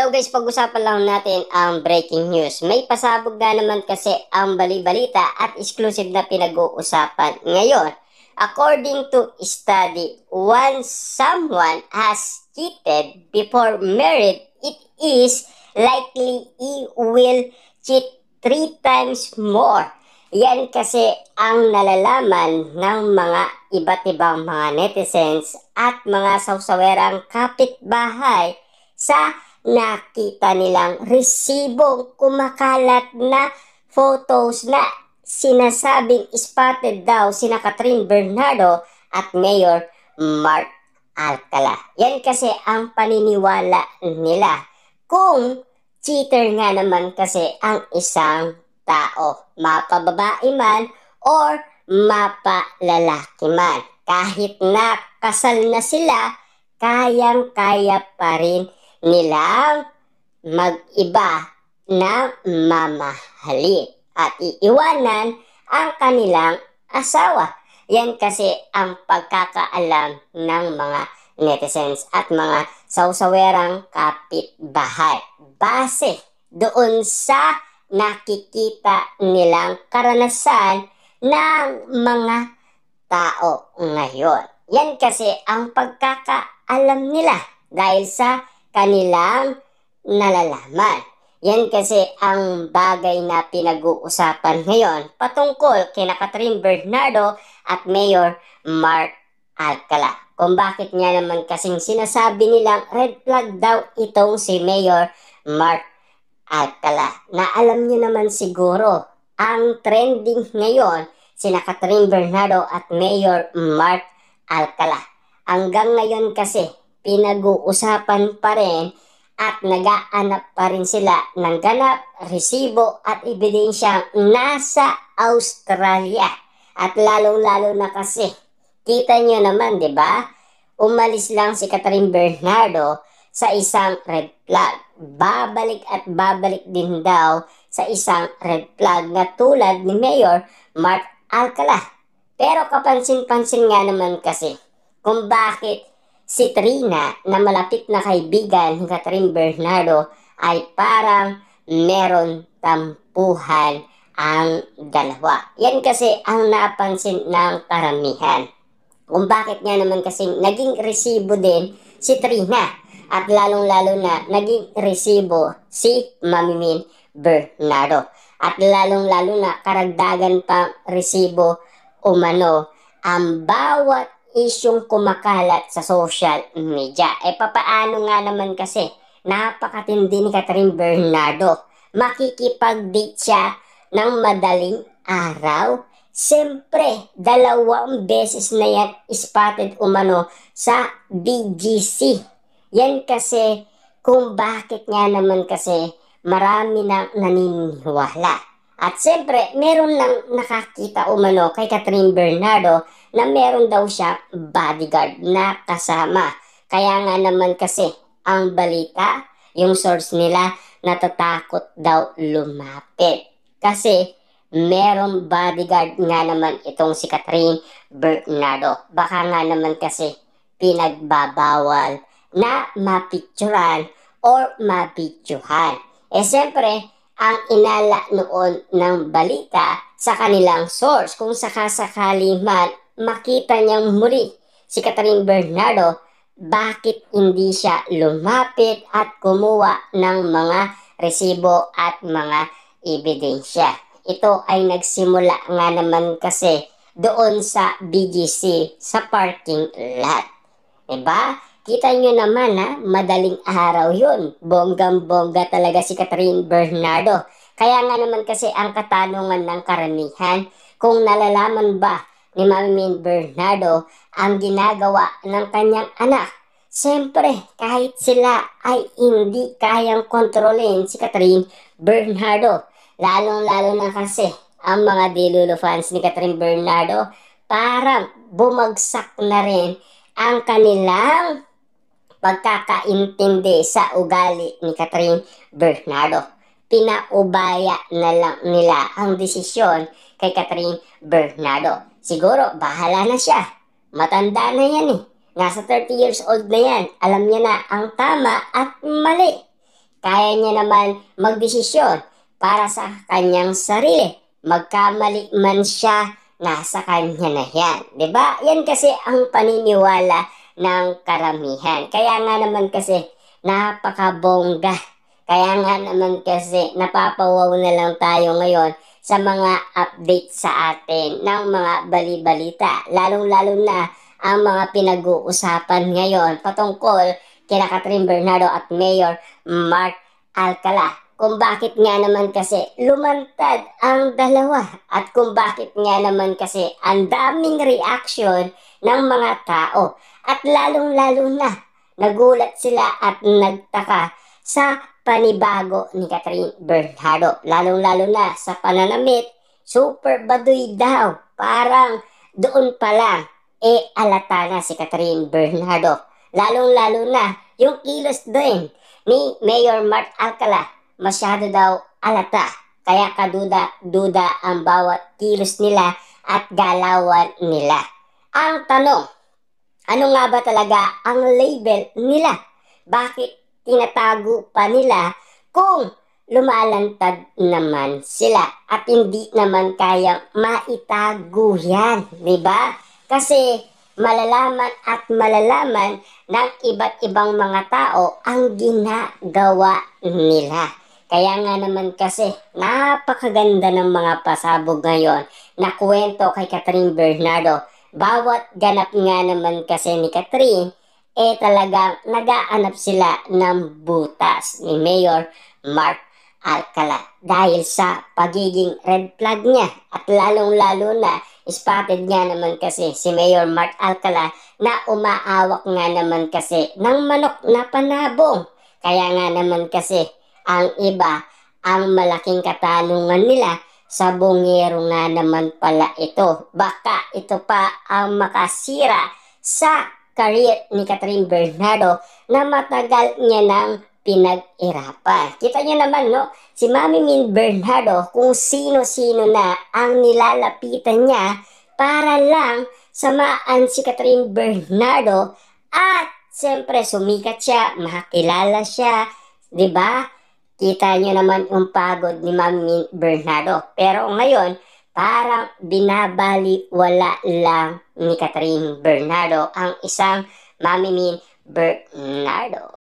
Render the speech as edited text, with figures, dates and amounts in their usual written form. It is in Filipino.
Hello guys, pag-usapan lang natin ang breaking news. May pasabog na naman kasi ang bali-balita at exclusive na pinag-uusapan ngayon. According to study, once someone has cheated before married, it is likely he will cheat 3 times more. Yan kasi ang nalalaman ng mga iba't ibang mga netizens at mga sawsawerang kapitbahay sa nakita nilang resibong kumakalat na photos na sinasabing spotted daw sina Catherine Bernardo at Mayor Mark Alcala. Yan kasi ang paniniwala nila. Kung cheater nga naman kasi ang isang tao, mapababae man or mapalalaki man. Kahit na kasal na sila, kayang-kaya pa rin nilang mag-iba ng mamahalin at iiwanan ang kanilang asawa. Yan kasi ang pagkakaalam ng mga netizens at mga sawsawerang kapitbahay. Base doon sa nakikita nilang karanasan ng mga tao ngayon. Yan kasi ang pagkakaalam nila dahil sa kanilang nalalaman. Yan kasi ang bagay na pinag-uusapan ngayon patungkol kina Catherine Bernardo at Mayor Mark Alcala. Kung bakit nga naman kasing sinasabi nilang red flag daw itong si Mayor Mark Alcala. Na alam niyo naman siguro, ang trending ngayon sina Catherine Bernardo at Mayor Mark Alcala. Hanggang ngayon kasi pinag-uusapan pa rin at nag-aanap pa rin sila ng ganap, resibo at ebidensyang nasa Australia. At lalong-lalo na kasi, kita nyo naman, di ba? Umalis lang si Catherine Bernardo sa isang red flag. Babalik at babalik din daw sa isang red flag na tulad ni Mayor Mark Alcala. Pero kapansin-pansin nga naman kasi kung bakit si Trina na malapit na kaibigan ni Catherine Bernardo ay parang meron tampuhan ang dalawa. Yan kasi ang napansin ng karamihan. Kung bakit nga naman kasi naging resibo din si Trina at lalong-lalo na naging resibo si Mami Bernardo. At lalong-lalo na karagdagan pang resibo umano ang bawat isyong kumakalat sa social media. Papaano nga naman kasi napakatindi ni Catherine Bernardo. Makikipag-date siya ng madaling araw. Siyempre, 2 beses na yan spotted umano sa BGC. Yan kasi kung bakit nga naman kasi marami nang naniniwala. At siyempre, meron lang nakakita umano kay Catherine Bernardo na meron daw siya bodyguard na kasama. Kaya nga naman kasi ang balita, yung source nila, natatakot daw lumapit. Kasi merong bodyguard nga naman itong si Catherine Bernardo. Baka nga naman kasi pinagbabawal na mapicturan or mapictuhan. Siyempre, ang inala noon ng balita sa kanilang source kung sakasakali man makita niyang muli si Catherine Bernardo, bakit hindi siya lumapit at kumuha ng mga resibo at mga ebidensya. Ito ay nagsimula nga naman kasi doon sa BGC sa parking lot. Diba? Kita nyo naman madaling araw yun. Bonggang-bongga talaga si Catherine Bernardo. Kaya nga naman kasi ang katanungan ng karamihan, kung nalalaman ba ni Mami Bernardo ang ginagawa ng kanyang anak. Siyempre, kahit sila ay hindi kayang kontrolin si Catherine Bernardo. Lalong-lalo na kasi ang mga Dilulo fans ni Catherine Bernardo, parang bumagsak na rin ang kanilang pagkakaintindi sa ugali ni Catherine Bernardo. Pinaubaya na lang nila ang desisyon kay Catherine Bernardo. Siguro, bahala na siya. Matanda na yan eh. Nasa 30 years old na yan. Alam niya na ang tama at mali. kaya niya naman magdesisyon para sa kanyang sarili. Magkamali man siya, nasa kanya na yan. 'Di ba? Yan kasi ang paniniwala ng karamihan. Kaya nga naman kasi napakabongga. Kaya nga naman kasi napapawaw na lang tayo ngayon sa mga update sa atin ng mga bali-balita. Lalong-lalo na ang mga pinag-uusapan ngayon patungkol kina Catherine Bernardo at Mayor Mark Alcala. Kung bakit nga naman kasi lumantad ang dalawa at kung bakit nga naman kasi ang daming reaction ng mga tao. At lalong-lalo na nagulat sila at nagtaka sa panibago ni Catherine Bernardo. Lalong-lalo na sa pananamit, super baduy daw. Parang doon pa lang alata na si Catherine Bernardo. Lalong-lalo na yung kilos din ni Mayor Mark Alcala. Masyado daw alata. Kaya kaduda-duda ang bawat kilos nila at galawan nila. Ang tanong, ano nga ba talaga ang label nila? Bakit tinatago pa nila kung lumalantad naman sila at hindi naman kayang maitago yan, di ba? Kasi malalaman at malalaman ng iba't ibang mga tao ang ginagawa nila. Kaya nga naman kasi napakaganda ng mga pasabog ngayon na kwento kay Catherine Bernardo. Bawat ganap nga naman kasi ni Catherine, talagang nagaanap sila ng butas ni Mayor Mark Alcala dahil sa pagiging red flag niya at lalong-lalo na spotted nga naman kasi si Mayor Mark Alcala na umaawak nga naman kasi ng manok na panabong. Kaya nga naman kasi ang iba, ang malaking katanungan nila, sa bungero nga naman pala ito. Baka ito pa ang makasira sa career ni Catherine Bernardo na matagal niya nang pinag-irapan. Kita niyo naman, no? Si Mami Min Bernardo, kung sino-sino na ang nilalapitan niya para lang samaan si Catherine Bernardo at siyempre sumikat siya, makakilala siya, di ba? Kita niyo naman yung pagod ni Mami Bernardo. Pero ngayon, parang binabaliwala lang ni Catherine Bernardo ang isang Mami Bernardo.